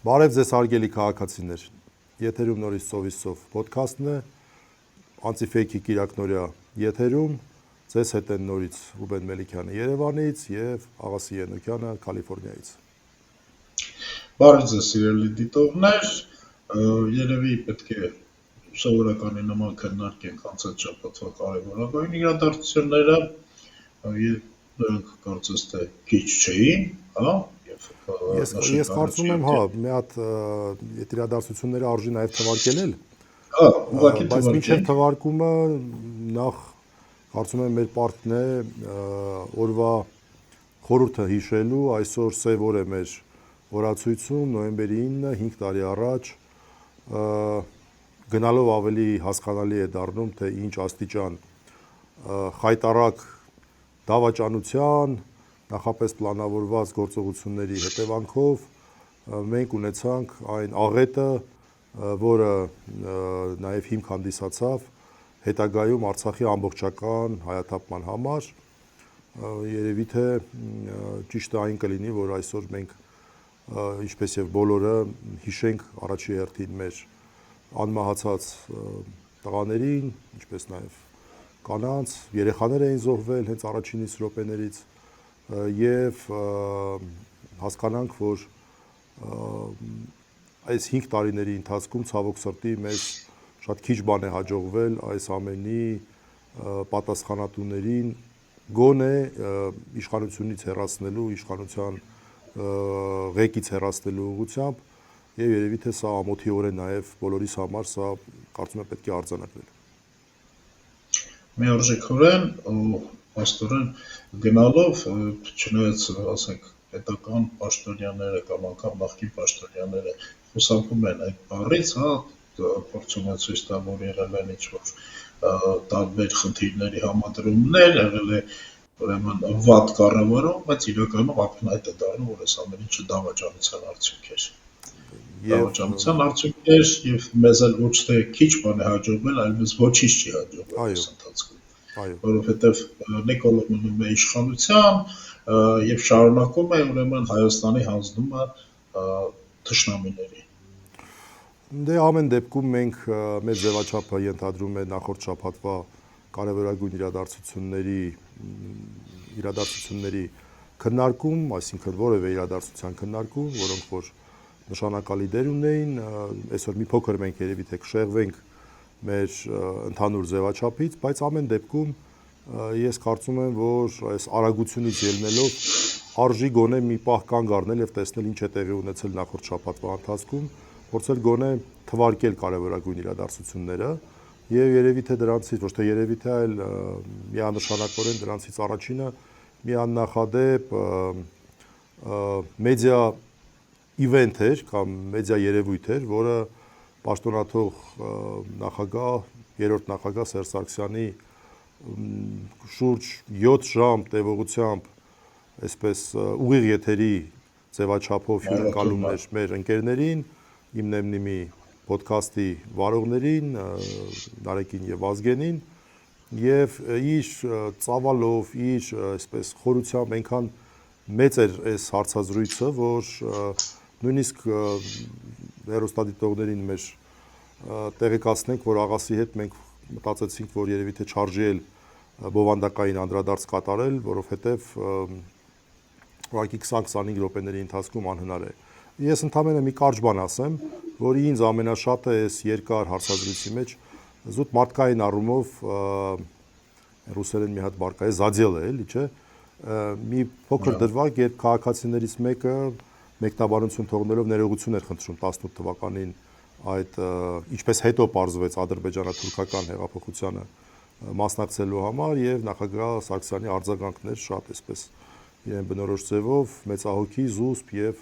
Բարև ձեզ հարգելի քաղաքացիներ, եթերում նորից ծովից ծով պոդքասթն է, Անտիֆեյքի կիրակնօրյա եթերում, ձեզ հետ են նորից Ռուբեն Մելիքյանը Երևանից և Աղասի Ենոքյանը Կալիֆորնիայից։ Բարև ձեզ սիրելի դիտողներ, երևի պետք է սովորականի նման քննարկենք անցած շաբաթվա կարևորագույն իրադարձությունները, դրանք կարծես թե քիչ չէին, հա? Ես կարծում եմ, մի հատ այդ իրադարձությունները արժի նաև թվարկել, բայց մինչև թվարկումը նախ կարծում եմ մեր պարտքն է օրվա խորհուրդը հիշելու, այսօր սև օր է մեր օրացույցում, նոյեմբերի 9-ը, 5 տարի առաջ, գնալով ավելի հասկանալի է դառնում, թե ինչ աստիճան խայտառակ դավաճանության, նախապես պլանավորված գործողությունների հետևանքով մենք ունեցանք այն աղետը, որը նաև հիմք հանդիսացավ հետագայում Արցախի ամբողջական հայաթափման համար, երևի թե ճիշտը այն կլինի, որ այսօր մենք, ինչպես և բոլորը, հիշենք առաջի հերթին մեր անմահացած տղաներին, ինչպես նաև կանանց, երեխաներ էին զոհվել հենց առաջինից րոպեներից և հասկանանք, որ այս 5 տարիների ընթացքում ցավոք սրտի մեզ շատ քիչ բան է հաջողվել այս ամենի պատասխանատուներին գոնե իշխանությունից հեռացնելու, իշխանության ղեկից հեռացնելու ուղղությամբ և երևի թե սա ամոթի օր է նաև բոլորիս համար, սա կարծում եմ պետք է արձանագրել։ Միարժեքորեն ու աստորեն գնալով, չնայած ասենք պետական պաշտոնյաները կամ անգամ նախկին պաշտոնյաները խուսափում են այդ բառից, հա, փորձում են ցույց տալ, որ եղել են ինչ-որ տարբեր խնդիրների համադրումներ, եղել է ուրեմն վատ կառավարում, բայց իրականում ակնհայտ է դառնում, որ այս ամեն ինչը դավաճանության արդյունք էր։ Դավաճանության արդյունք էր և մեզ էլ ոչ թե քիչ բան է հաջողվել, այլ մեզ ոչինչ չի հաջողվել այս ընթացքում, որովհետև Նիկոլը մնում է իշխանության և շարունակում է ուրեմն Հայաստանի հանձնումը թշնամիների։ Դե ամեն դեպքում մենք մեր ձևաչափը ենթադրում է նախորդ շաբաթվա կարևորագույն իրադարձությունների քննարկում, այսինքն որևէ իրադարձության քննարկում, որոնք որ նշանակալի դեր ունեին, այսօր մի փոքր մենք երևի թե կշեղվենք մեր ընդհանուր ձևաչափից, բայց ամեն դեպքում ես կարծում եմ, որ այս արագությունից ելնելով արժի գոնե մի պահ կանգ առնել և տեսնել ինչ է տեղի ունեցել նախորդ շաբաթվա ընթացքում, փորձել գոնե թվարկել կարևորագույն իրադարձությունները և երևի թե դրանցից, ոչ թե երևի թե, այլ միանշանակորեն դրանցից առաջինը մի աննախադեպ մեդիա իվենթ էր կամ մեդիա երևույթ էր, որը պաշտոնաթող նախագահ, երրորդ նախագահ Սերժ Սարգսյանի շուրջ 7 ժամ տևողությամբ այսպես ուղիղ եթերի ձևաչափով հյուրընկալումն էր մեր ընկերներին, իմ Նեմնիմի պոդքասթի վարողներին, Նարեկին և Վազգենին և իր ծավալով, իր այսպես խորությամբ այնքան մեծ էր այս հարցազրույցը, որ նույնիսկ հեռուստադիտողներին մեր տեղեկացնենք, որ Աղասի հետ մենք մտածեցինք, որ երևի թե չարժի էլ բովանդակային անդրադարձ կատարել, որովհետև ուղղակի 20-25 րոպեների ընթացքում անհնար է։ Ես ընդամենը մի կարճ բան ասեմ, որ ինձ ամենաշատը այս երկար հարցազրույցի մեջ զուտ մարդկային առումով ռուսերեն մի հատ բառ կա, զադել է, էլի, չէ՞։ Մի փոքր դրվագ, երբ քաղաքացիներից մեկը մեկնաբանություն թողնելով ներողություն էր խնդրում 18 թվականին այդ ինչպես հետո պարզվեց ադրբեջանա-թուրքական հեղափոխությանը մասնակցելու համար և նախագահ Սարգսյանի արձագանքներ շատ այսպես իրեն բնորոշ ձևով, մեծահոգի, զուսպ և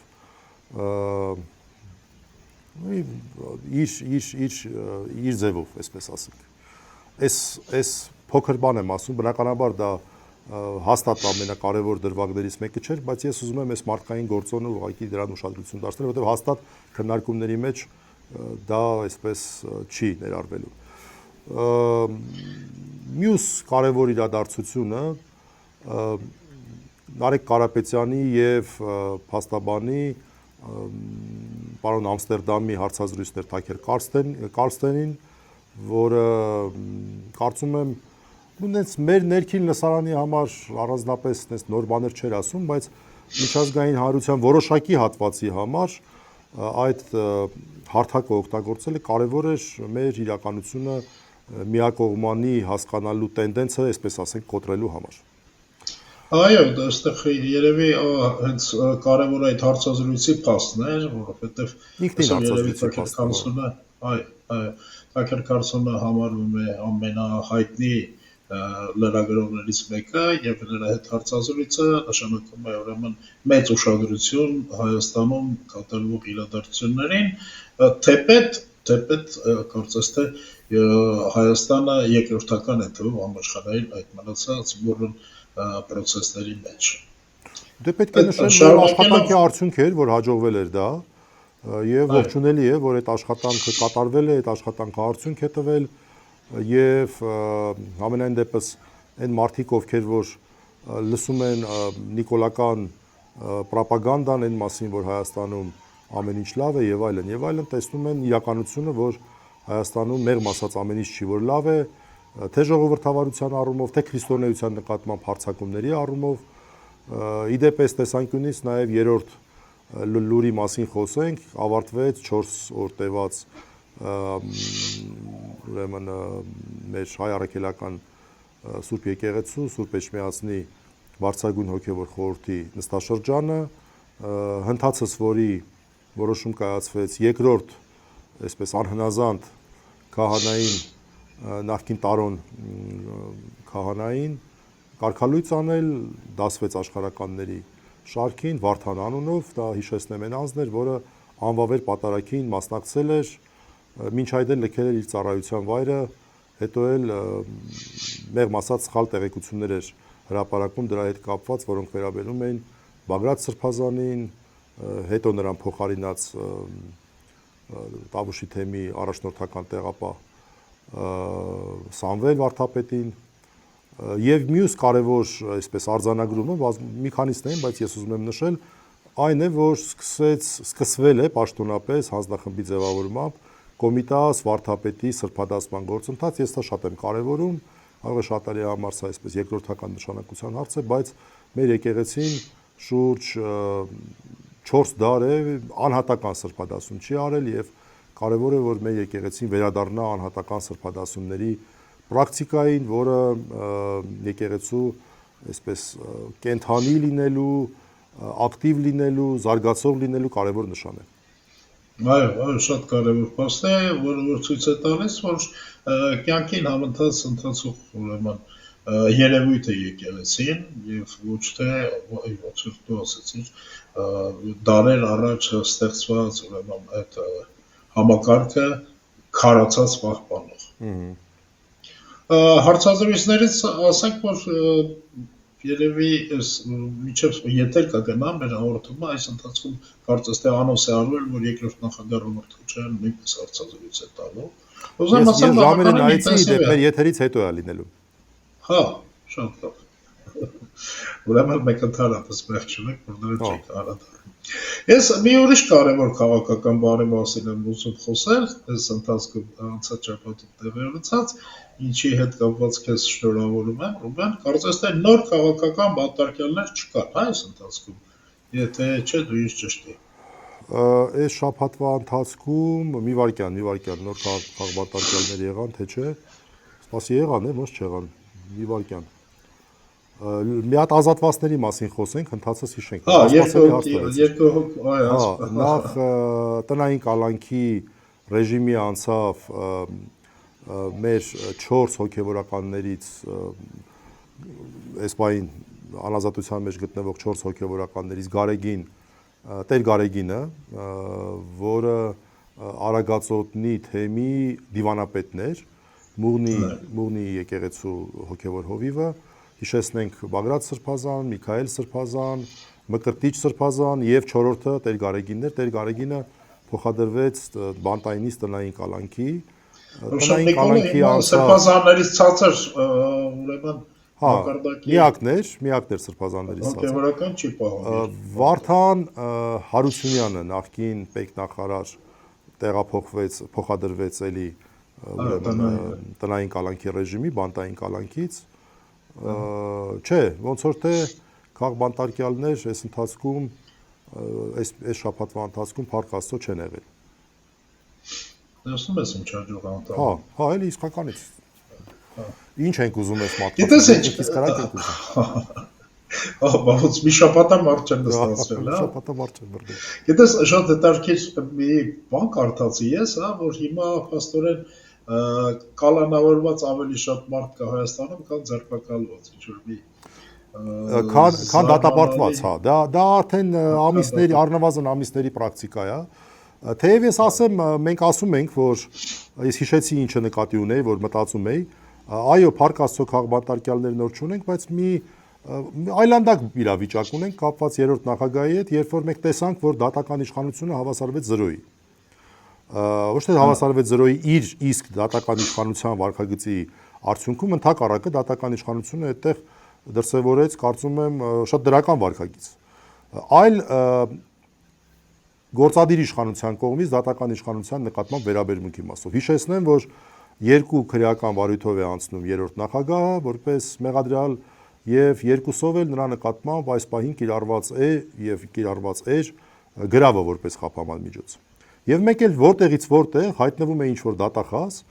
իր ձևով, այսպես ասենք։ Այս փոքր բան եմ ասում, բնականաբար դա հաստատ ամենակարևոր դրվագներից մեկը չէր, բայց ես ուզում եմ այս մարդկային գործոնը ուղղակի դրան ուշադրություն դարձնել, որովհետև հաստատ քննարկումների մեջ դա այսպես չի ներառվելու։ Մյուս կարևոր իրադարձությունը Նարեկ Կարապետյանի և փաստաբանի պարոն Ամստերդամի հարցազրույցներ Թաքեր Կարստենին, որը կարծում եմ նենց մեր ներքին լսարանի համար առանձնապես նենց նոր բաներ չէր ասում, բայց միջազգային հանրության որոշակի հատվածի համար այդ հարթակը օգտագործելը կարևոր էր մեր իրականությունը միակողմանի հասկանալու տենդենսը, այսպես ասենք, կոտրելու համար։ Այո, այստեղ երևի հենց կարևոր այդ հարցազրույցի փաստն էր, որովհետև ինքնին հարցազրույցի փաստը, Թաքեր Քարսոնը համարվում է ամենահայտնի լրագրողներից մեկը եւ նրա հետ հարցազրույցը նշանակում է ուրեմն մեծ ուշադրություն Հայաստանում կատարվող իրադարձություններին, թեպետ կարծես թե Հայաստանը երկրորդական է թվում համաշխարհային այդ մնացած բոլոր պրոցեսների մեջ։ Դե պետք է նշել, որ աշխատանքի արդյունք էր, որ հաջողվել էր դա, եւ ողջունելի է, որ այդ աշխատանքը կատարվել է, այդ աշխատանքը արդյունք է տվել եւ ամենայն դեպս այն մարդիկ, ովքեր որ լսում են նիկոլական պրոպագանդան այն մասին, որ Հայաստանում ամեն ինչ լավ է եւ այլն, տեսնում են իրականությունը, որ Հայաստանում մեղմ ասած ամեն ինչ չի որ լավ է, թե ժողովրդավարության առումով, թե քրիստոնեության նկատմամբ հարձակումների առումով, իդեպ այս տեսանկյունից նաև երրորդ լուրի մասին խոսենք, ավարտվեց 4 օր տևած ուրեմն մեր հայ առաքելական Սուրբ Եկեղեցու, Սուրբ Էջմիածնի Վարդցագույն հոգևոր խորհրդի նստաշրջանը, հնդածս որի որոշում կայացվեց երկրորդ, այսպես անհնազանդ քահանային նախկին տարոն քահանային կարգալույծ անել, դասվեց աշխարհականների շարքին Վարդան անունով, դա հիշեցնեմ այն անձն էր, որը անվավեր պատարագին մասնակցել էր, մինչ այդ էլ լքել էր իր ծառայության վայրը, հետո էլ մեղմ ասած սխալ տեղեկություններ էր հրապարակում դրա հետ կապված, որոնք վերաբերում էին Բագրատ Սրբազանին, հետո նրան փոխարինած Տավուշի թեմի առաջնորդական տեղապահ Սամվել Վարդապետին եւ մյուս կարևոր այսպես արձանագրումը մի քանիսն են, բայց ես ուզում եմ նշել այն է, որ սկսվել է պաշտոնապես հանձնախմբի ձևավորմամբ Կոմիտաս Վարդապետի սրբադասման գործընթաց, ես դա շատ եմ կարևորում, կարող է շատերի համար սա այսպես երկրորդական նշանակության հարց է, բայց մեր եկեղեցին շուրջ 4 դար է անհատական սրբադասում չի արել եւ կարևոր է, որ մեր եկեղեցին վերադառնա անհատական սրբադասումների պրակտիկային, որը եկեղեցու այսպես կենթանի լինելու, ակտիվ լինելու, զարգացող լինելու կարևոր նշան է։ Այո, շատ կարևոր փաստ է, որը ցույց է տալիս, որ կյանքին համընթաց ընթացող ուրեմն երևույթ է եկեղեցին եւ ոչ թե ոնց դու ասեցիր դարեր առաջ ստեղծված ուրեմն այդ համակարգը քարացած պահպանող։ Հարցազրույցներից ասենք, որ երևի միջև եթեր կգնա մեր հաղորդումը, այս ընթացքում կարծես թե անոնս է արվել, որ երկրորդ նախագահ Ռոբերտ Քոչարյանը նույնպես հարցազրույց է տալու։ Ուզում ասեմ, ժամերը նայեցի, դե մեր եթերից հետո է լինելու։ Հա, շատ լավ։ Ուրեմն մեկ ընդհանրապես մեղ չունենք, որ դրանից չեք անդրադառնում։ Ես մի ուրիշ կարևոր քաղաքական բանի մասին եմ ուզում խոսել, այս ընթացքում անցած շաբաթում տեղի ունեցած, ինչի հետ կապված քեզ շնորհավորում եմ, Ռուբեն, կարծես թե նոր քաղաքական բանտարկյալներ չկան, հա, այս ընթացքում, եթե չէ, դու ինձ ճշտի։ Այս շաբաթվա ընթացքում մի վարքյան նոր քաղաքական եղան, թե չէ, սպասի եղան, ոնց չեղան, մի վարքյան։ Մի հատ ազատվածների մասին խոսենք, ընթացս հիշենք։ Երկու հոգ, այո, նախ տնային կալանքի ռեժիմի անցավ մեր 4 հոգևորականներից այս պահին անազատության մեջ գտնվող 4 հոգևորականներից Գարեգին, Տեր Գարեգինը, որը Արագածոտնի թեմի դիվանապետն էր, Մուղնի եկեղեցու հոգևոր հովիվը, հիշեցնենք Բագրատ Սրբազան, Միքայել Սրբազան, Մկրտիչ Սրբազան եւ 4-ը Տեր Գարեգինն էր, Տեր Գարեգինը փոխադրվեց բանտայինից տնային կալանքի, Սրբազաններից ցածր ուրեմն միակներ սրբազաններից ասած։ Հոգևորական չի պահում։ Վարդան Հարությունյանը նախկին պետնախարար փոխադրվեց էլի տնային կալանքի ռեժիմի, բանտային կալանքից, չէ, ոնց որ թե քաղ բանտարկյալներ այս ընթացքում, այս շաբաթվա ընթացքում Փառք Աստծո չեն եղել։ Տեսնում ես ինչ հաջող անտառ։ Հա, էլի իսկականից։ Ինչ ենք ուզում այս Գիտես ինչ, իսկ կարակ ենք ուզում։ Բայց մի շաբաթա մարդ չեն նստացրել, հա։ Շաբաթա մարդ չեն բռնել։ Գիտես, շատ հետաքրքիր մի բան կարդացի ես, հա, որ հիմա փաստորեն կալանավորված ավելի շատ մարդ կա Հայաստանում, քան ձերբակալված, ինչ որ մի քան դատապարտված, հա։ Դա արդեն ամիսների, առնվազն ամիսների պրակտիկա է, հա։ Թեև ես ասեմ, մենք ասում ենք, որ ես հիշեցի ինչը նկատի ունեի, որ մտածում էի, այո, Փառք Աստծո քաղբանտարկյալներ նոր չունենք, բայց մի այլանդակ իրավիճակ ունենք կապված երրորդ նախագահի հետ, երբ որ մենք տեսանք, որ դատական իշխանությունը հավասարվեց 0-ի։ Ոչ թե հավասարվեց 0-ի իր իսկ դատական իշխանության վարքագծի արդյունքում, ընդհակառակը դատական իշխանությունը այդտեղ դրսևորեց, կարծում եմ, շատ դրական վարքագիծ։ Այլ գործադիր իշխանության կողմից դատական իշխանության նկատմամբ վերաբերմունքի մասով։ Հիշեցնեմ, որ 2 քրեական վարույթով է անցնում երրորդ նախագահը, որպես մեղադրյալ եւ երկուսով էլ նրա նկատմամբ այս պահին կիրառված է եւ կիրառված էր գրավը որպես խափաման միջոց։ Եվ մեկ էլ որտեղից որտեղ հայտնվում է ինչ-որ դատախազ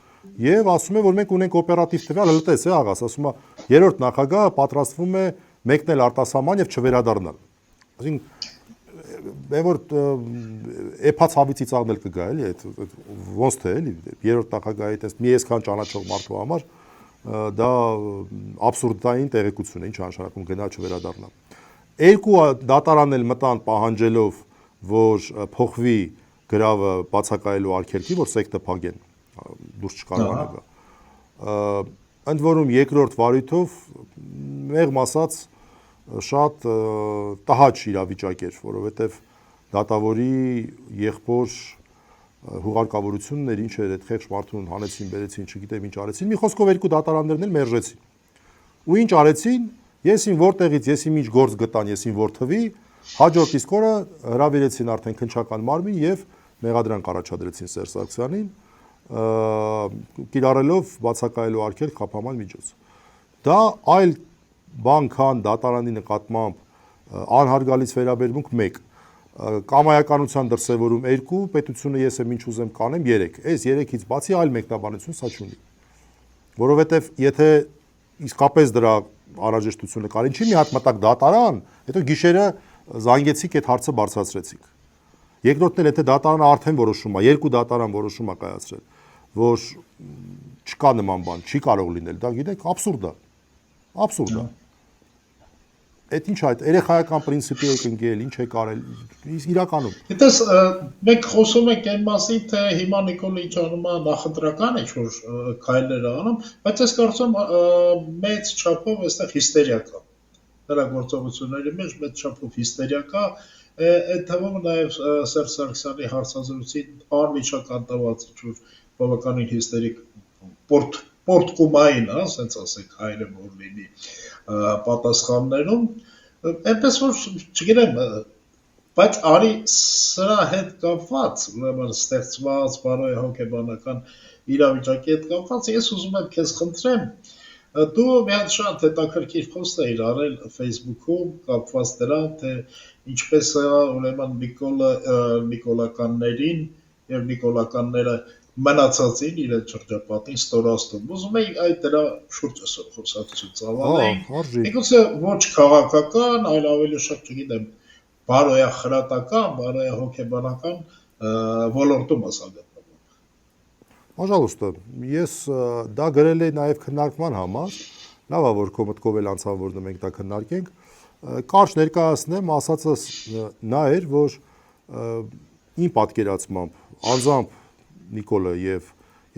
եւ ասում է, որ մենք ունենք օպերատիվ տվյալ, լտես է աղաս, ասում է երրորդ նախագահը պատրաստվում է մեկնել արտասահման եւ չվերադառնալ։ Այսինքն որ էփացավիցի ծաղնել կգա էլի այդ ոնց թե էլի երրորդ նախագահի այդպես մի այսքան ճանաչող մարդու համար դա աբսուրդային տեղեկություն է, ինչ անշանակում գնա չվերադառնա։ Երկու դատարան էլ մտան պահանջելով, որ փոխվի գրավը բացակայելու արգելքի, որ սեկտը փակեն, դուրս չկարողանա գա։ Ընդ որում երկրորդ վարույթով մեղմ ասած շատ տհաճ իրավիճակ էր, որովհետև դատավորի եղբոր հուղարկավորությունն էր, ինչ էր այդ խեղճ մարդուն հանեցին, բերեցին, չգիտեմ ինչ արեցին, մի խոսքով երկու դատարաններն էլ մերժեցին։ Ու ինչ արեցին, եսին որտեղից, եսին ինչ գործ գտան, եսին որ թվի, հաջորդ իսկ օրը հրավիրեցին արդեն քննչական մարմին եւ մեղադրանք առաջադրեցին Սերժ Սարգսյանին, կիրառելով բացակայելու արգելք խափաման միջոց։ Դա այլ բան քան դատարանի նկատմամբ անհարգալից վերաբերմունք 1, կամայականության դրսևորում 2, պետությունը ես եմ ինչ ուզեմ կանեմ 3, այս 3-ից բացի այլ մեկնաբանություն սա չունի։ Որովհետև եթե իսկապես դրա անհրաժեշտությունը կար, ինչի մի հատ մտակ դատարան, հետո գիշերը զանգեցիք այդ հարցը բարձրացրեցիք։ Երկրորդն էլ եթե դատարանը արդեն որոշում է, երկու դատարան որոշում է կայացրել, որ չկա նման բան, չի կարող լինել, դա գիտեք, աբսուրդ է։ Աբսուրդ է։ Այդ ինչ այդ երեխայական պրինցիպի եք ընկել, ինչ եք արել, իրականում։ Գիտես, մենք խոսում ենք այն մասին, թե հիմա Նիկոլը ինչ անում է նախընտրական է, որ քայլեր է անում, բայց ես կարծում մեծ չափով այստեղ հիստերիա կա։ Նրա գործողությունների մեջ մեծ չափով հիստերիա կա, այդ թվում նաև Սերժ Սարգսյանի հարցազրույցին անմիջական տված ինչ-որ բավականին հիստերիկ պորտկումային, ասենց ասենք հայրը որ լինի պատասխաններում, այնպես որ չգիտեմ, բայց արի սրա հետ կապված, ուրեմն ստեղծված բարոյ հոգեբանական իրավիճակի հետ կապված, ես ուզում եմ քեզ խնդրեմ, դու մի հատ շատ հետաքրքիր post էիր արել Facebook-ում կապված դրան, թե ինչպես է ուրեմն նիկոլականներին եւ նիկոլականները մնացածին իրենց շրջապատին ստորացնում։ Ուզում էի այդ դրա շուրջ այսօր խոսակցություն ծավալենք։ Միգուցե ոչ քաղաքական, այլ ավելի շատ, չգիտեմ, բարոյախրատական, բարոյահոգեբանական ոլորտում ասա գտնվում։ Պожалуйста, ես դա գրել էի նաև քննարկման համար, լավ է որ քո մտքով էլ անցավ որ մենք դա քննարկենք։ Կարճ ներկայացնեմ, ասածս նա էր, որ իմ պատկերացմամբ անձամբ Նիկոլը եւ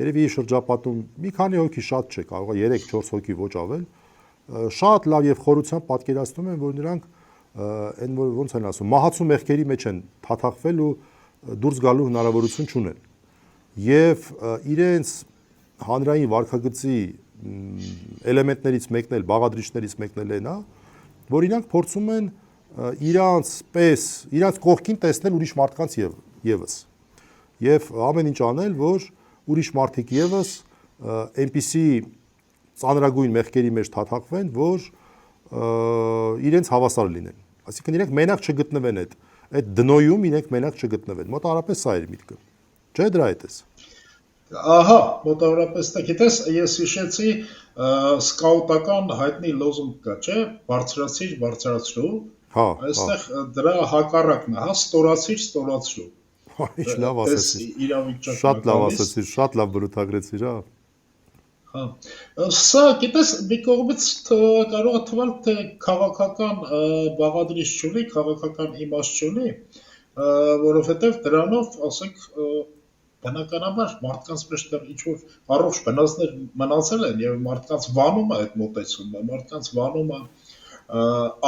երևի շրջապատում մի քանի հոգի շատ չէ, կարող է 3-4 հոգի ոչ ավել, շատ լավ եւ խորությամբ պատկերացնում են, որ նրանք այն որ ոնց են ասում, մահացու մեղքերի մեջ են թաթախվել ու դուրս գալու հնարավորություն չունեն։ Եվ իրենց հանրային վարքագծի էլեմենտներից մեկն էլ, բաղադրիչներից մեկն էլ այն է, որ իրանք փորձում են իրանց կողքին տեսնել ուրիշ մարդկանց եւս։ Եվ ամեն ինչ անել, որ ուրիշ մարդիկ եւս այնպիսի ծանրագույն մեղքերի մեջ թաթախվեն, որ իրենց հավասար լինեն։ Այսինքն իրենք մենակ չգտնվեն այդ դնոյում իրենք մենակ չգտնվեն։ Մոտավորապես սա էր միտքը։ Չէ՞ դրա հետ էս։ Ահա, մոտավորապես դա գիտես, ես հիշեցի սկաուտական հայտնի լոզունգ կա, չէ՞, բարձրացիր, բարձրացրու։ Հա, այստեղ դրա հակառակն է, հա, ստորացիր։ Ինչ լավ ասեցիր։ Շատ լավ ասեցիր, շատ լավ բրութագրեցիր, հա։ Հա։ Սա գիտես, մի կողմից կարող է թվալ, թե քաղաքական բաղադրիչ չունի, քաղաքական իմաստ չունի, որովհետև դրանով, ասենք, բնականաբար մարդկանց մեջ դեռ ինչ-որ առողջ բնազդներ մնացել են եւ մարդկանց վանում է այդ մոտեցումը, մարդկանց վանում է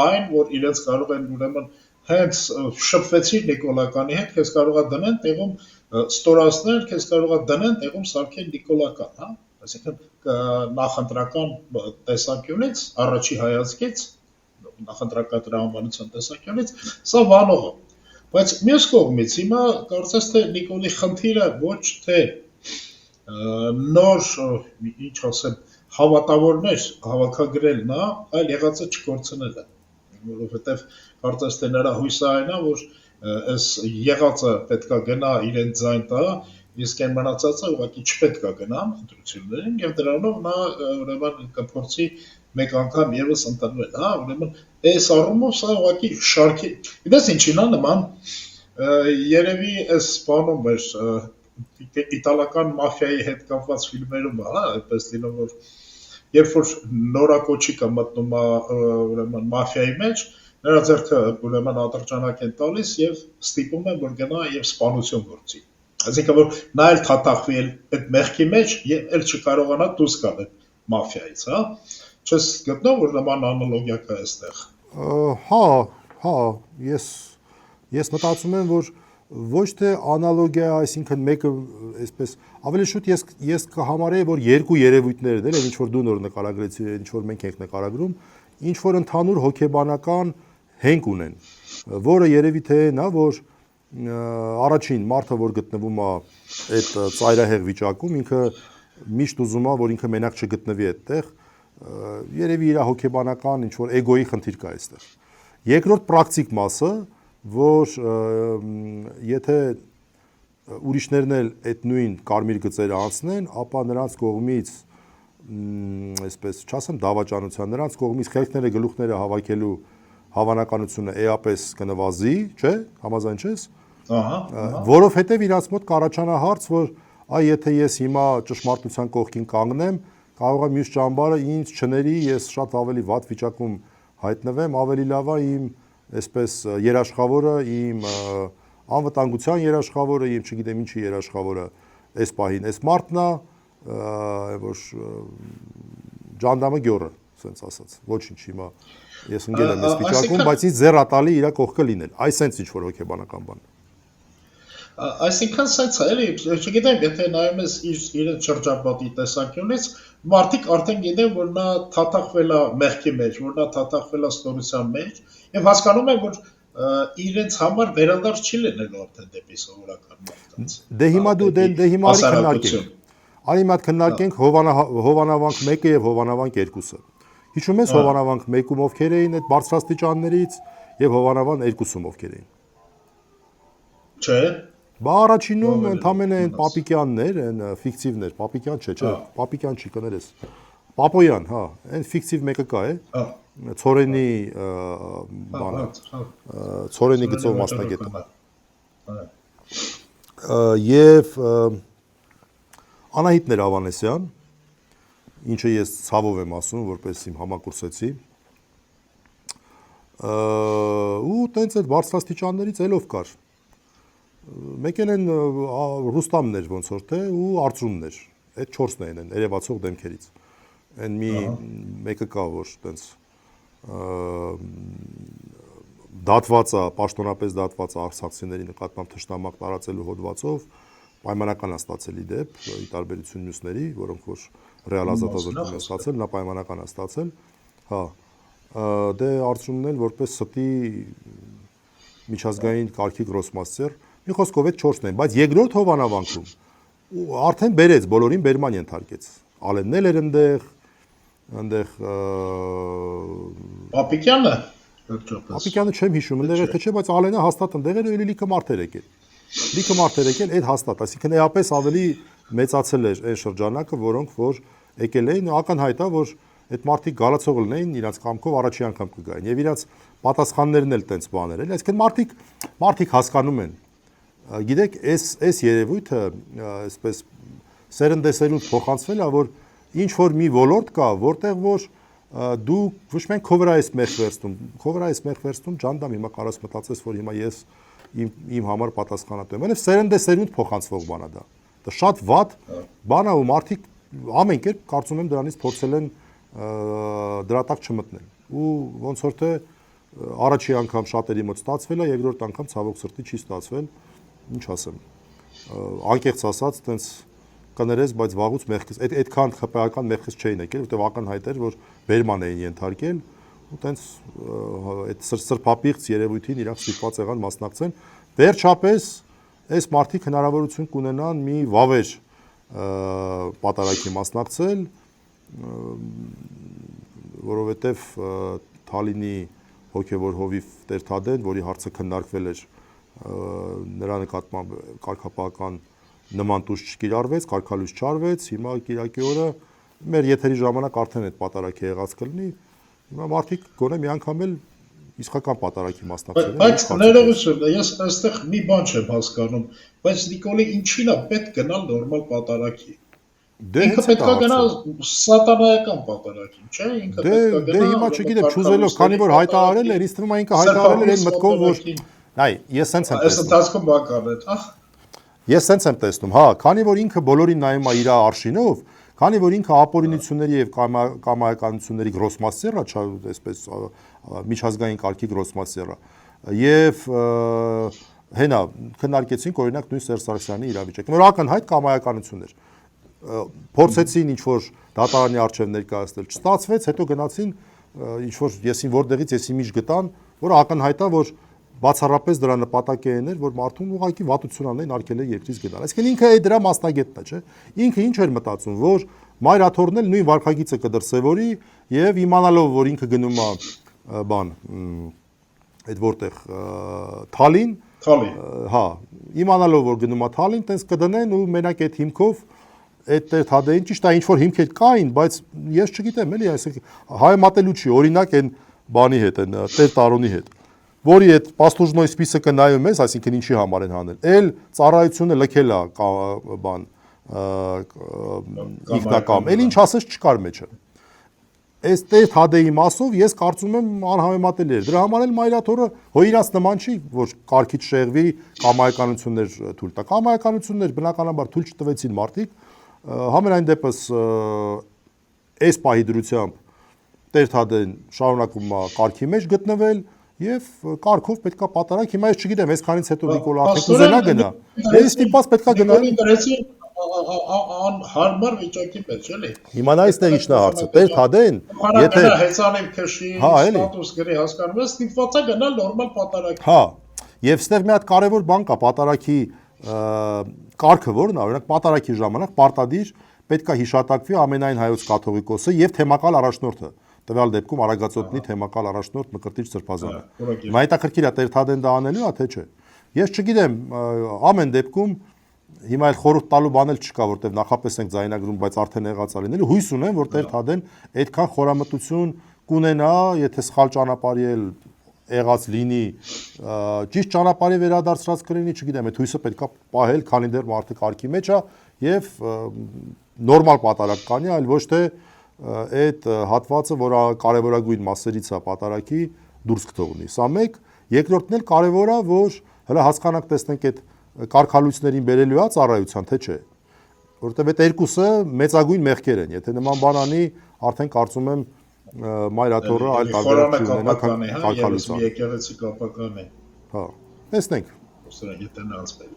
այն, որ իրենց կարող են ուրեմն հենց շփվեցիր Նիկոլականի հետ, քեզ կարող է դնեն տեղում ստորացնել, քեզ կարող է դնեն տեղում սարքել Նիկոլական, հա, այսինքն նախընտրական տեսանկյունից, առաջի հայացքից, նախընտրական տրամաբանության տեսանկյունից, սա վանող է։ Բայց մյուս կողմից հիմա կարծես թե Նիկոլի խնդիրը ոչ թե նոր, ինչ ասեմ, հավատավորներ հավաքագրելն է, այլ եղածը չկորցնելը, որովհետև կարծես թե նրա հույսը այն է, որ այս եղածը պետքա գնա իրեն ձայն տա, իսկ այն մնացածը ուղղակի չպետք է գնա ընտրություններին եւ դրանով նա ուրեմն կփորձի մեկ անգամ եւս ընտրվել, հա, ուրեմն այս առումով սա ուղղակի շարքի, գիտես ինչին է նման, երևի այս բանում էր իտալական մաֆիայի հետ կապված ֆիլմերում, հա, այդպես լինում որ երբ որ նորակոչիկը մտնում է ուրեմն մաֆիայի մեջ, նրա ձեռքը ուրեմն ատրճանակ են տալիս եւ ստիպում են որ գնա եւ սպանություն գործի։ Այսինքն որ նա էլ թաթախվի այդ մեղքի մեջ եւ էլ չկարողանա դուրս գալ այդ մաֆիայից, հա։ Չես գտնում որ նման անալոգիա կա այստեղ։ Հա, ես մտածում եմ որ ոչ թե անալոգիա, այսինքն մեկը այսպես ավելի շուտ ես կհամարեի որ երկու երևույթներ են, ինչ որ դու նոր նկարագրեցի, ինչ որ մենք ենք նկարագրում, ինչ որ ընդհանուր հոգեբանական հենք ունեն, որը երևի թե նա որ առաջին մարդը որ գտնվում է այդ ծայրահեղ վիճակում, ինքը միշտ ուզում է որ ինքը մենակ չգտնվի այդտեղ, երևի իր հոգեբանական ինչ որ էգոյի խնդիր կա այստեղ։ Երկրորդ պրակտիկ մասը, որ եթե ուրիշներն էլ այդ նույն կարմիր գծերը անցնեն, ապա նրանց կողմից այսպես չասեմ դավաճանության, նրանց կողմից խելքները գլուխները հավաքելու հավանականությունը էապես կնվազի, չէ՞, համաձայն չես։ Որովհետև իրաց մոտ կառաջանա հարց, որ այ եթե ես հիմա ճշմարտության կողքին կանգնեմ, կարող է մյուս ճամբարը ինձ չների, ես շատ ավելի վատ վիճակում հայտնվեմ, ավելի լավ է իմ այսպես երաշխավորը, իմ անվտանգության երաշխավորը, իմ չգիտեմ ինչի երաշխավորը այս պահին, այս մարդն է, որ ջանդամը գյորը, ասենց ասած, ոչինչ հիմա ես ընկել եմ այս վիճակում, բայց ինձ ձեռատալի իր կողքը լինել, այսենց ինչ որ հոգեբանական բան։ Այսինքն սենց է, էլի, չգիտեմ, եթե նայում ես իր շրջապատի տեսանկյունից, մարդիկ արդեն գիտեն, որ նա թաթախվել է մեղքի մեջ, որ նա թաթախվել է ստորության մեջ, եւ հասկանում են, որ իրենց համար վերադարձ չի լինելու արդեն դեպի սովորական մարդկանց։ Դե հիմա արի մատ քննարկենք հովանավանք 1-ը եւ հովանավանք 2-ը։ Հիշում ես հովանավանք 1-ում ովքեր էին այդ բարձրաստիճաններից եւ հովանավան 2-ում ովքեր էին։ Չէ։ Բա առաջինում ընդամենը այն Պապիկյաններ, այն ֆիկտիվներ, Պապիկյան չէ, Պապիկյան չի կներես։ Պապոյան, հա, այն ֆիկտիվ մեկը կա է։ Ցորենի բանը։ Ցորենի գծով մասնագետը։ Եվ Անահիտ Ավանեսյան, ինչը ես ցավով եմ ասում, որպես իմ համակուրսեցի, ու տենց այդ բարձրաստիճաններից ելով կար։ Մեկն են Ռուստամն էր ոնց որ թե ու Արծրումներ, այդ 4-ն են երևացող դեմքերից։ Այն մի մեկը կա որ տենց դատված է, պաշտոնապես դատված է արցախցիների նկատմամբ թշնամակ տարածելու հոդվածով, պայմանական է ստացել իդեպ, ի տարբերություն մյուսների, որոնք որ ռեալ ազատազրկում են ստացել, նա պայմանական է ստացել, հա, դե արդյունքն էլ որպես ստի միջազգային կարգի գրոսմաստեր, մի խոսքով այդ 4-ն են, բայց երկրորդ հովանավանքում արդեն բերեց, բոլորին բերման ենթարկեց, Ալենն էր ընդեղ Պապիկյանը Պապիկյանը չեմ հիշում, ընդեղ էր թե չէ, բայց Ալենը հաստատ ընդեղ էր ու էլի լիքը մարդեր եկել։ Լիքը մարդեր եկել այդ հաստատ, այսինքն էապես ավելի մեծացել էր այն շրջանակը, որոնք որ եկել էին, ակնհայտ է, որ այդ մարդիկ գալացող լինեին, իրաց կամքով առաջի անգամ կգային եւ իրաց պատասխաններն էլ տենց բաներ էլ, այսինքն մարդիկ հասկանում են։ Գիտեք, այս երևույթը, այսպես սերնդեսերունդ փոխանցվել է, որ ինչ որ մի ոլորտ կա, որտեղ որ դու ոչ միայն քո վրա ես մեղ վերցնում, ջանդամ հիմա կարաս մտածես, որ հիմա ես իմ համար պատասխանատու եմ, այլև սերնդեսերունդ փոխանցվող բան է դա։ Դա շատ վատ բան է ու մարդիկ ամեն կերպ կարծում եմ դրանից փորձել են դրա տակ չմտնել։ Ու ոնց որ թե առաջի անգամ շատերի մոտ ստացվել է, երկրորդ անգամ ցավոք սրտի չի ստացվել, ինչ ասեմ։ Անկեղծ ասած, տենց կներես, բայց վաղուց մեղքից այդքան խփեական մեղքից չէին եկել, որտեղ ակնհայտ էր, որ բերման էին ենթարկել ու տենց այդ սրբապիղծ երևույթին իրանք ստիպված եղան մասնակցեն։ Վերջապես այս մարդիկ հնարավորություն կունենան մի վավեր պատարագի մասնակցել, որովհետև Թալինի հոգևոր հովիվ Տեր Թադեն, որի հարցը քննարկվել էր, նրա նկատմամբ կարգապահական նման տուժ չկիրառվեց, կարգալույս չարվեց, հիմա Կիրակի օրը մեր եթերի ժամանակ արդեն այդ պատարագի եղած կլինի, հիմա մարդիկ գոնե մի անգամ էլ իսկական պատարագի մասնակցել են։ Բայց ներողություն, ես այստեղ մի բան չեմ հասկանում, բայց Նիկոլի ինչին է պետք գնալ նորմալ պատարագի։ Ինքը պետք է գնա սատանայական պատարագի, չէ՞, ինքը պետք է գնա։ Դե հիմա չգիտեմ, չուզելով, քանի որ հայտարարել էր, ինձ թվում է ինքը հայտարարել էր այն մտքով, որ այ, ես սենց եմ տեսնում։ Այս ընթացքում բական է, հա։ Ես սենց եմ տեսնում, հա, քանի որ ինքը բոլորին նայում է իր արշինով, քանի որ ինքը ապօրինությունների եւ կամայականությունների գրոսմաստեր է, այսպես միջազգային կարգի գրոսմաստեր է, եւ հենա քննարկեցինք օրինակ նույն Սերժ Սարգսյանի իրավիճակը, որ ակնհայտ կամայականություններ փորձեցին ինչ որ դատարանի արչեւ ներկայացնել, չստացվեց, հետո գնացին ինչ որ եսին որտեղից եսի միջ գտան, որ ակնհայտ է, որ բացառապես դրա նպատակն էր, որ մարդուն ուղղակի վատություն անեն արկել է երկրից գնալ։ Այսինքն ինքը այդ դրա մասնագետն է, չէ։ Ինքը ինչ էր մտածում, որ մայրաթորն էլ նույն վարքագիծը կդրսևորի եւ իմանալով, որ ինքը գնում է բան այդ որտեղ Թալին, հա, իմանալով, որ գնում է Թալին, տենց կդնեն ու մենակ այդ հիմքով այդ Տեր Թադեին ճիշտ է, ինչ որ հիմքեր կային, բայց ես չգիտեմ, էլի, այսինքն հայմատելու չի, օրինակ այն բանի հետ, այն Տեր Տարոնի հետ, որի այդ պաստուժնոյ սպիսկը նայում ես, այսինքն ինչի համար են հանել, էլ ծառայությունը լքել է բան ինքնակամ, էլ ինչ ասես չկար մեջը։ Այս Տեր Թադեի մասով ես կարծում եմ անհամեմատելի էր։ Դրա համար էլ մայրաթորը հոյիրած նման չի, որ կարգից շեղվի կամայականություններ թույլ տա։ Կամայականություններ բնականաբար թույլ չտվեցին մարդիկ, համենայն դեպս այս պահի դրությամբ Տեր Թադեն շարունակում է կարգի մեջ գտնվել եւ կարգով պետքա պատարակ, հիմա ես չգիտեմ, այսքանից հետո Նիկոլ արդեն կուզենա գնա։ Ես ստիպված պետքա գնա։ Հարմար վիճակի մեջ, էլի։ Հիմա նա այստեղ իջնա հարցը։ Տեր Թադեն, եթե հեծանիվ քշի, ստատուս գրի, հասկանում ես, ստիպված է գնալ նորմալ պատարագի։ Հա, եւ այստեղ մի հատ կարեւոր բան կա, պատարագի կարգը որն է, օրինակ պատարագի ժամանակ պարտադիր պետքա հիշատակվի ամենայն հայոց կաթողիկոսը եւ թեմակալ առաջնորդը։ Տվյալ դեպքում Արագածոտնի թեմակալ առաջնորդ Մկրտիչ Սրբազանը։ Մայտակրկիր է Տեր Թադեն դա անելու է, թե չէ։ Ես չգիտեմ, ամեն դեպքում հիմա այլ խորհուրդ տալու բան էլ չկա, որտեղ նախապես ենք ձայնագրում, բայց արդեն եղած է լինելու։ Հույս ունեմ, որ Տեր Թադեն այդքան խորամտություն կունենա, եթե սխալ ճանապարհի էլ եղած լինի, ճիշտ ճանապարհի վերադարձած կլինի, չգիտեմ, այդ հույսը պետքա պահել, քանի դեռ մարդը կարգի մեջ է եւ նորմալ պատարակ կանի, այլ ոչ թե այդ հատվածը, որ կարևորագույն մասերից է պատարակի դուրս կթողնի։ Սա մեկ, երկրորդն էլ կարևոր է, որ հələ հասկանանք տեսնենք այդ կարգալույցներին բերելու է ծառայության, թե չէ։ Որտեղ այդ երկուսը մեծագույն մեղքեր են։ Եթե նման բան անի, արդեն կարծում եմ մայրաթորը այլ տարբերակ չունենա, քան կարգալույցը։ Եկեղեցի կապական է։ Հա, տեսնենք։ Ոստորեն եթե նրանց բերի։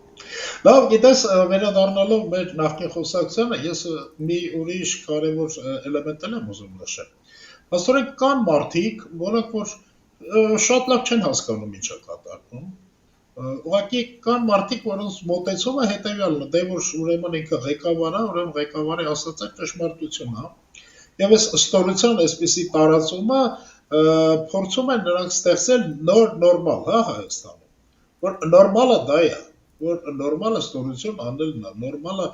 Լավ, գիտես, վերադառնալով մեր նախկին խոսակցությանը, ես մի ուրիշ կարևոր էլեմենտ եմ ուզում նշել։ Ոստորեն կան մարդիկ, որոնք որ շատ լավ չեն հասկանում ինչ է կատարվում։ Ուղղակի կան մարդիկ, որոնց մոտեցումը հետևյալն է, դե որ ուրեմն ինքը ղեկավար է, ուրեմն ղեկավարի ասած է ճշմարտություն, հա։ Եվ այս ստորության այսպիսի տարածումը փորձում են նրանք ստեղծել նոր նորմալ, հա, Հայաստանում։ Որ նորմալը դա է, որ նորմալը ստորություն անելն է, նորմալը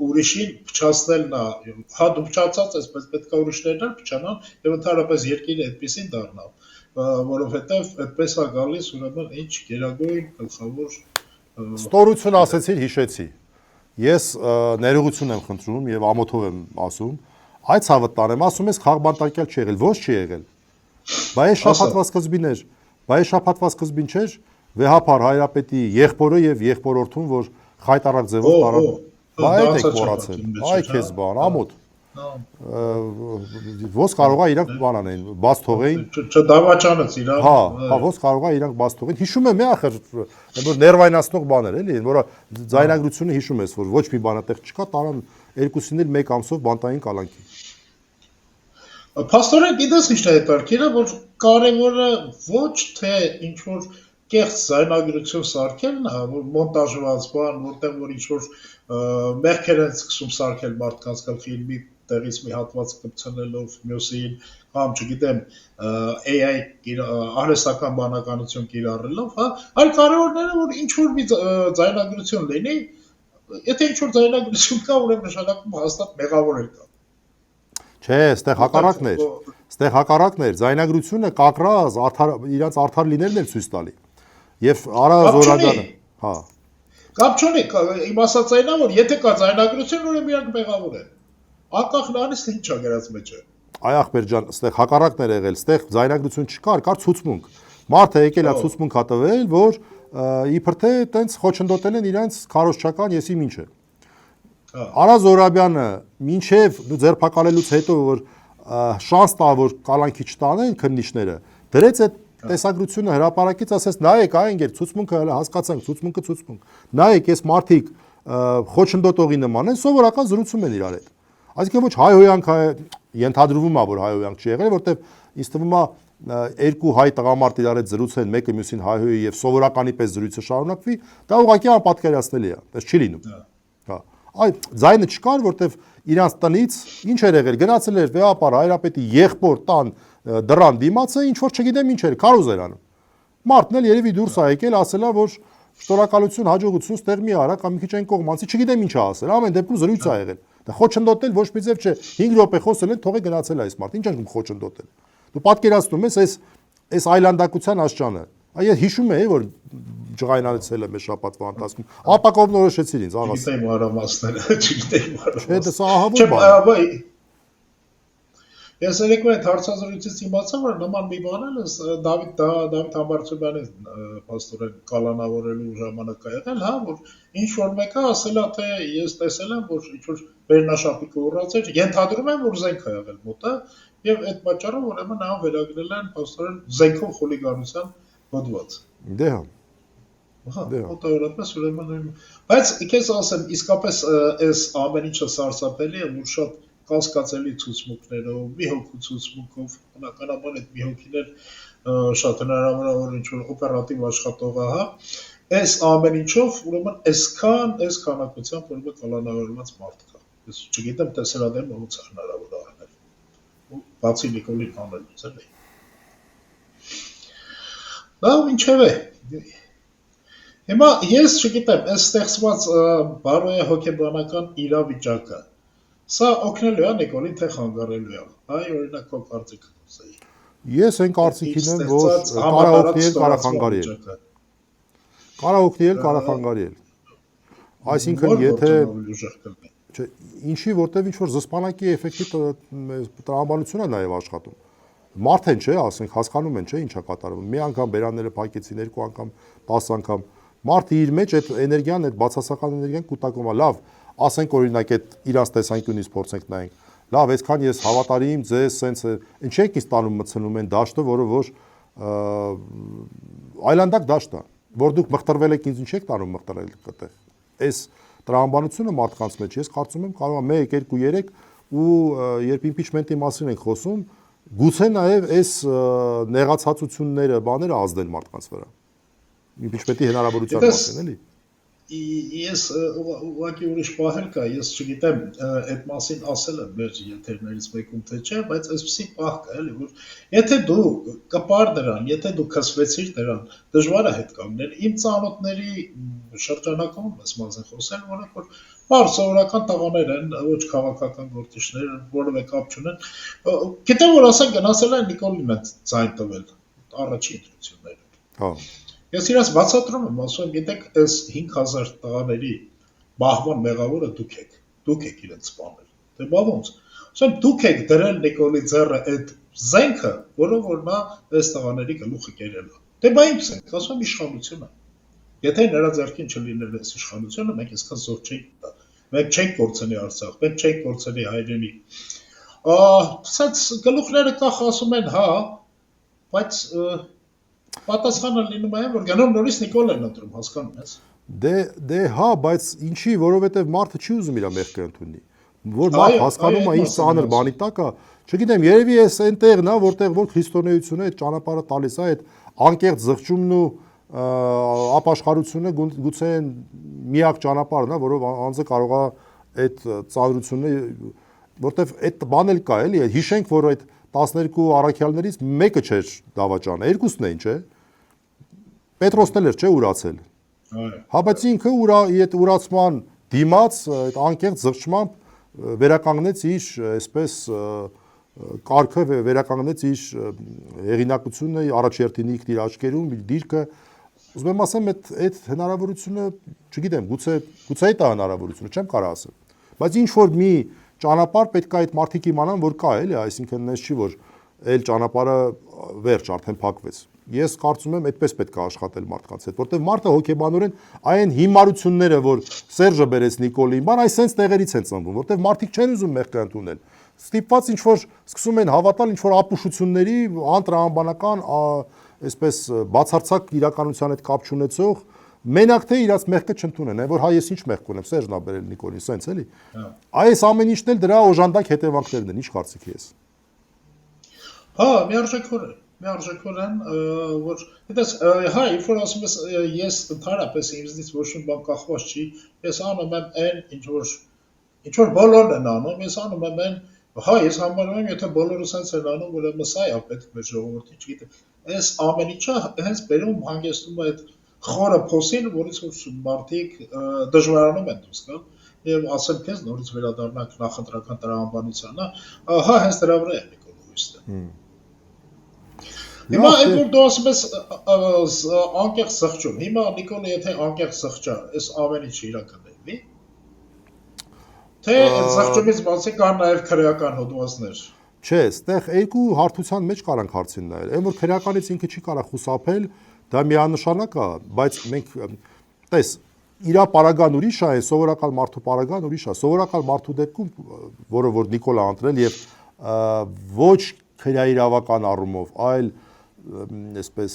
ուրիշին փչացնելն է, հա դու փչացած ես, բայց պետք է ուրիշներն էլ փչանան եւ ընդհանրապես երկիրը այդպեսին դառնա, որովհետեւ այդպես է գալիս ուրեմն ինչ գերագույն գլխավոր Ստորություն ասեցիր, հիշեցի։ Ես ներողություն եմ խնդրում եւ ամոթով եմ ասում, այդ ցավը տանեմ, ասում ես խաղբանտակյալ չի եղել, ոչ չի եղել։ Բայց շփաթված սկզբին էր, բայց շփաթված սկզբին չէր, վեհապար հայրապետի եղբորը եւ եղբորորդուն, որ խայտարակ ձևով տարան։ Բայց այդ եք մոռացել։ Այ քեզ բան, ամոթ։ Ոնց կարող է իրանք բան անեն, բաց թողեին։ Չդավաճանեց իրան։ Հա, ոնց կարող է իրանք բաց թողեին։ Հիշում եմ, ախր, որ ներվայնացնող բաներ էլի, որը ձայնագրությունը հիշում ես, որ ոչ մի բան այդտեղ չկա, տարան երկուսին էլ մեկ ամսով բանտային կալանքի։ Փաստորեն գիտես ինչ է հետաքրքիրը, որ կարևորը ոչ թե ինչ որ կեղծ ձայնագրություն սարքելն է, որ մոնտաժված բան, որտեղ որ ինչ որ մեղքեր են սկսում սարքել մարդկանց գլխին մի տեղից մի հատված կպցնելով մյուսին, կամ չգիտեմ, AI արհեստական բանականություն կիրառելով, հա, այլ կարևորն է, որ ինչ որ մի ձայնագրություն լինի, եթե ինչ որ ձայնագրություն կա, ուրեմն նշանակում հաստատ մեղավոր կա։ Չէ, ստեղ հակառակն էր, ձայնագրությունը կակրած, իրանց արդար լինելն էլ ցույց տալի։ Եվ Արա Զորադյանը, հա։ Կապ չունի, իմ ասած այնա, որ եթե կա ձայնագրություն, ուրեմն իրանք մեղավոր են։ Անկախ նրանից թե ինչ է գրած մեջը։ Այ ախպեր ջան, ստեղ հակառակն էր եղել, ստեղ ձայնագրություն չկար, կար ցուցմունք։ Մարդը եկել է ցուցմունք հա տվել, որ իբր թե տենց խոչընդոտել են իրանց քարոզչական եսի ինչը։ Արա Զորաբյանը մինչև ձերբակալելուց հետո որ շանս տա որ կալանքի չտանեն քննիչները, դրեց այդ տեսագրությունը հրապարակից ասես նայեք այ ցուցմունքը հասկացանք, ցուցմունք։ Նայեք, այս մարդիկ խոչընդոտողի նման են, սովորական զրուցում են իրար հետ։ Այսինքն ոչ հայհոյանք ենթադրվում է որ հայհոյանք չի եղել, որտեվ ինձ թվում է երկու հայ տղամարդ իրար հետ զրուցեն, մեկը մյուսին հայհոյի եւ սովորականի պես զրույցը շարունակվի, դա ուղղակի անպատկերացնելի է, այդպես չի լինում։ Հա։ Այ ձայնը չկար, որտեվ իրանց տնից ինչ էր եղել, գնացել էր վեհապար հայրապետի եղբոր տան դռան դիմացը, ինչ որ չգիտեմ ինչ էր, քարոզ էր անում։ Մարդն էլ երևի դուրս է եկել, ասելա որ շնորհակալություն, հաջողություն, ստեղ մի արա կամ մի քիչ այն կողմանցի, չգիտեմ ինչ է ասել, ամեն դեպքում զրույց է եղել։ Դա խոչընդոտել ոչ մի ձև չէ, 5 րոպե խոսել են, թողե գնացել է այս մարդ, ինչ անում խոչընդոտել։ Դու պատկերացնում ես այս այլանդակության աշճանը։ Այ ես հիշում եի որ ջղայնացել եմ շաբաթվա ընթացքում։ Ապակով նորոշեցիր ինձ, աղաս։ Չգիտեմ մանրամասները, չգիտեմ մանրամասները։ Չէ, դա ահավոր բան։ Ես երեկո այդ հարցազրույցից իմացա, որ նման մի բան էլ Դավիթ Համբարձումյանի փաստորեն կալանավորելու ժամանակ ա եղել, հա, որ ինչ որ մեկը ասել է, թե ես տեսել եմ, որ ինչ որ վերնաշապիկը ուռած էր, ենթադրում եմ, որ զենք ա եղել մոտը, եւ այդ պատճառով ուրեմն նրան վերագրել են փաստորեն զենքով խուլիգանության հոդված։ Դե հա։ Հա, մոտավորապես ուրեմն բայց քեզ ասեմ, իսկապես այս ամեն ինչը սարսափելի է, որ շատ կասկածելի ցուցմունքներով, մի հոգու ցուցմունքով, բնականաբար այդ մի հոգին էլ շատ հնարավոր է որ ինչ-որ օպերատիվ աշխատող է, հա, այս ամեն ինչով ուրեմն այս քանակությամբ ուրեմն կալանավորված մարդ կա։ Ես չգիտեմ թե սրա դեմ ոնց է հնարավոր անել։ Ու բացի Նիկոլին անելուց էլի։ Լավ, ինչևէ։ Հիմա ես չգիտեմ, այս ստեղծված բարոյե հոգեբանական իրավիճակը սա օգնելու է Նիկոլին թե խանգարելու է։ Այ օրինակ քո կարծիքը ասեի։ Ես այն կարծիքին եմ, որ կարա օգնել, կարա խանգարել։ Կարա օգնել, կարա խանգարել։ Այսինքն եթե չէ, ինչի որտեվ ինչ որ զսպանակի էֆեկտի տրամաբանություն է նաև աշխատում։ Մարդ են, չէ, ասենք հասկանում են, չէ, ինչա կատարվում։ Մի անգամ բերանները փակեցին, երկու անգամ, 10 անգամ։ Մարդը իր մեջ այդ էներգիան, այդ բացասական էներգիան կուտակում է։ Լավ, ասենք օրինակ այդ իրանց տեսանկյունից փորձենք նայենք։ Լավ, այսքան ես հավատարիմ ձեզ սենց ինչ եք ինձ տանում մցնում են դաշտը, որը որ այլանդակ դաշտ է։ որ դուք մղտրվել եք ինձ ինչ եք տանում մղտրել այդտեղ։ Այս տրամաբանությունը մարդկանց մեջ ես կարծում եմ կարող է 1, 2, 3 ու երբ impeachment-ի մասին ենք խոսում, գուցե նաև այս նեղացածությունները, բաները ազդեն մարդկանց վրա։ Impeachment-ի հնարավորության մասին էլի։ Ես ուղղակի ուրիշ պահ կա, ես չգիտեմ այդ մասին ասել եմ մեր եթերներից մեկում թե չէ, բայց այսպեսի պահ կա, էլի, որ եթե դու կպար դրան, եթե դու քսվեցիր դրան, դժվար է հետ կանգնել։ Իմ ծանոթների շրջանակում ես մազեն խոսել, որոնք որ բար սովորական տղաներ են, ոչ քաղաքական գործիչներ, որևէ կապ չունեն։ Գիտեմ, որ ասեն գնացել են Նիկոլին ձայն տվել առաջին ընտրություններում։ Հա։ Ես իրաց բացատրում եմ, ասում եմ, գիտեք, այս 5000 տղաների մահվան մեղավորը դուք եք իրենց սպանել։ Դե բա ոնց։ Ասում եմ, դուք եք դրել Նիկոլի ձեռը այդ զենքը, որով որ նա այս տղաների գլուխը կերել է։ Դե բա ինքս ենք, ասում եմ, իշխանությունը։ Եթե նրա ձեռքին չլիներ այս իշխանությունը, մենք այսքան զոր չէինք տա։ Մենք չենք կորցնի Արցախ, մենք չենք կորցնի հայրենի։ Սենց գլուխները կախ ասում են, հա, բայց պատասխանը լինում է, որ գնում նորից Նիկոլ են ընտրում, հասկանում ես։ Դե հա, բայց ինչի, որովհետև մարդը չի ուզում իր մեղքը ընդունի։ Որ մարդ հասկանում է ինչ ծանր բանի տակ է, չգիտեմ, երևի էս այնտեղն է, որտեղ որ քրիստոնեությունը այդ ճանապարհը տալիս է, այդ անկեղծ զղջումն ու ապաշխարությունը գուցե միակ ճանապարհն է, որով անձը կարող է այդ ծանրությունը, որտեղ այդ բան էլ կա, էլի, հիշենք, որ այդ 12 առաքյալներից մեկը չէր դավաճանը, երկուսն էին, չէ։ Պետրոսն էլ էր, չէ, ուրացել։ Հա, բայց ինքը այդ ուրացման դիմաց, այդ անկեղծ զղջմամբ վերականգնեց իր, այսպես կարգը վերականգնեց իր հեղինակությունը, առաջերտին ինքն իր աչքերում, իր դիրքը։ Ուզում եմ ասեմ, այդ հնարավորությունը, չգիտեմ, գուցե այդ է հնարավորությունը, չեմ կարող ասել։ Բայց ինչ որ մի ճանապարհ պետք է այդ մարդիկ իմանան, որ կա, էլի, այսինքն այնպես չի, որ այլ ճանապարհը վերջ արդեն փակվեց։ Ես կարծում եմ, այդպես պետք է աշխատել մարդկանց հետ, որտեղ մարդը հոգեբանորեն այն հիմարությունները, որ Սերժը բերեց Նիկոլին, բան այսենց տեղերից են ծնվում, որտեղ մարդիկ չեն ուզում մեղքը ընդունել։ Ստիպված ինչ որ սկսում են հավատալ ինչ որ ապուշությունների, անտրամաբանական, այսպես բացարձակ իրականության հետ կապ չունեցող մենակ թե իրաց մեղքը չընդունեն, որ հա ես ինչ մեղք ունեմ, Սերժն ա բերել Նիկոլին, սենց էլի։ Այս ամեն ինչն էլ դրա օժանդակ հետևանքներն են, ինչ կարծիք ես։ Հա, միարժեքոր են, որ դες հա, if որ ասում ես ես ընդհանրապես ինձնից ոչ մի բան կախված չի, ես անում եմ այն ինչ որ բոլորն են անում, ես անում եմ այն, հա, ես համարում եմ, եթե բոլորը սենց են անում, ուրեմն սա է պետք մեր ժողովրդին, չգիտեմ, այս ամեն ինչը հենց բերում հանգեցնում է այդ խորը փոսին, որից որ մարդիկ դժվարանում են դուրս գալ եւ ասեմ քեզ նորից վերադառնանք նախընտրական տրամաբանությանը, հա հենց դրա վրա է Նիկոլոյսը։ Հիմա այդ որ դու ասում ես անկեղծ զղջում, հիմա Նիկոլը եթե անկեղծ զղջա, այս ամեն ինչը իրա կներվի։ Թե այդ զղջումից բացի կան նաեւ քրեական հոդվածներ։ Չէ, այստեղ երկու հարթության մեջ կարանք հարցին նայել։ Այն որ քրեականից ինքը չի կարող խուսափել, դա միանշանակ է, բայց մենք տես իրա պարագան ուրիշ է, սովորական մարդու պարագան ուրիշ է։ Սովորական մարդու դեպքում, որը որ Նիկոլա ընտրել եւ ոչ քրեաիրավական առումով, այլ այսպես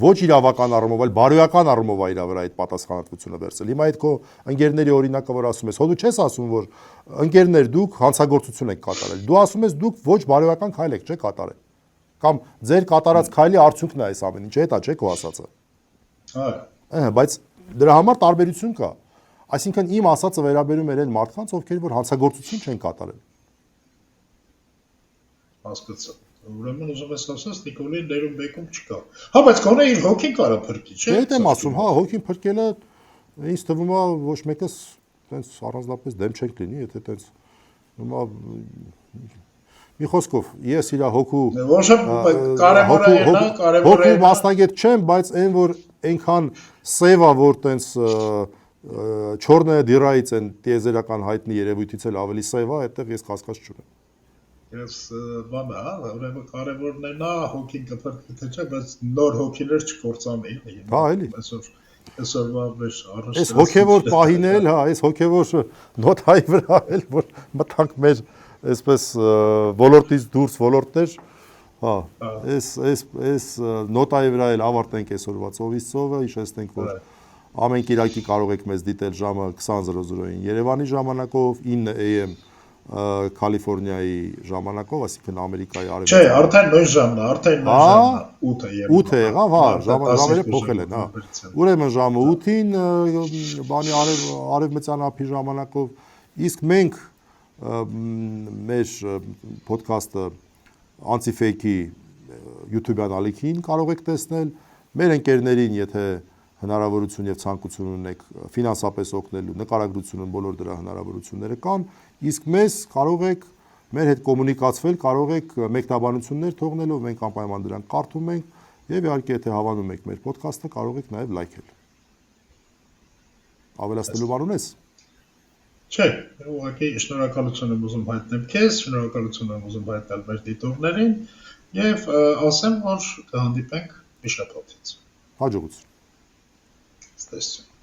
ոչ իրավական առումով, այլ բարոյական առումով է իր վրա այդ պատասխանատվությունը վերցել։ Հիմա այդ քո ընկերների օրինակը որ ասում ես, հո դու չես ասում, որ ընկերներ դուք հանցագործություն եք կատարել։ Դու ասում ես դուք ոչ բարոյական քայլ եք, չէ՞ կատարել։ Կամ ձեր կատարած քայլի արդյունքն է այս ամեն ինչը, դա չէ՞ քո ասածը։ Հա, բայց դրա համար տարբերություն կա։ Այսինքն իմ ասածը վերաբերում էր այն մարդկանց, ովքեր որ հանցագործություն չեն կատարել։ Հասկացա։ Ուրեմն ուզում ես ասած Նիկոլին ներում բեկում չկա։ Հա, բայց գոնե իր հոգին կարա փրկի, չէ՞։ Դա եմ ասում, հա, հոգին փրկելը ինձ թվում է ոչ մեկս տենց առանձնապես դեմ չենք լինի, եթե տենց հիմա մի խոսքով ես իր հոգու հոգու մասնագետ չեմ, բայց այն որ այնքան սև է, որ տենց չորնե դիրայից են տիեզերական հայտնի երևույթից էլ ավելի սև է, այդտեղ ես կասկած չունեմ։ Ես բանը, հա, ուրեմն կարևորն է նա հոգին կփրկի թե չէ, բայց նոր հոգիներ չկործանի։ Հա, էլի։ Այսօրվա մեջ առաջ։ Այս հոգևոր պահին էլ, հա, այս հոգևոր նոթայի վրա էլ որ մտանք մեր այսպես ոլորտից դուրս ոլորտներ, Հա, այս նոտայի վրա էլ ավարտենք այսօրվա ծովից ծովը, հիշեցնենք, որ ամեն կիրակի կարող եք մեզ դիտել ժամը 20:00-ին Երևանի ժամանակով, 9 AM Կալիֆոռնիայի ժամանակով, այսինքն Ամերիկայի արևելք։ Չէ, արդեն նույն ժամն է, արդեն նույն ժամն է, 8 է եղավ, հա, ժամերը փոխել են, հա։ Ուրեմն ժամը 8-ին բանի արևմտյան ափի ժամանակով, իսկ մենք մեր ոդքասթը Anti-Fake-ի YouTube-յան ալիքին կարող եք տեսնել, մեր ընկերներին, եթե հնարավորություն եւ ցանկություն ունեք ֆինանսապես օգնելու, նկարագրությունն բոլոր դրա հնարավորությունները կան, իսկ մեզ կարող եք մեր հետ կոմունիկացվել, կարող եք մեկնաբանություններ թողնելով, մենք անպայման դրանք կարդում ենք եւ իհարկե եթե հավանում եք մեր ոդքասթը, կարող եք նաեւ լայքել։ Ավելացնելու բան ունես։ Չէ, ուղղակի շնորհակալություն եմ ուզում հայտնել քեզ, շնորհակալություն եմ ուզում հայտնել մեր դիտողներին եւ ասեմ, որ կհանդիպենք մի շաբաթից։ Հաջողություն։ Ստեսություն։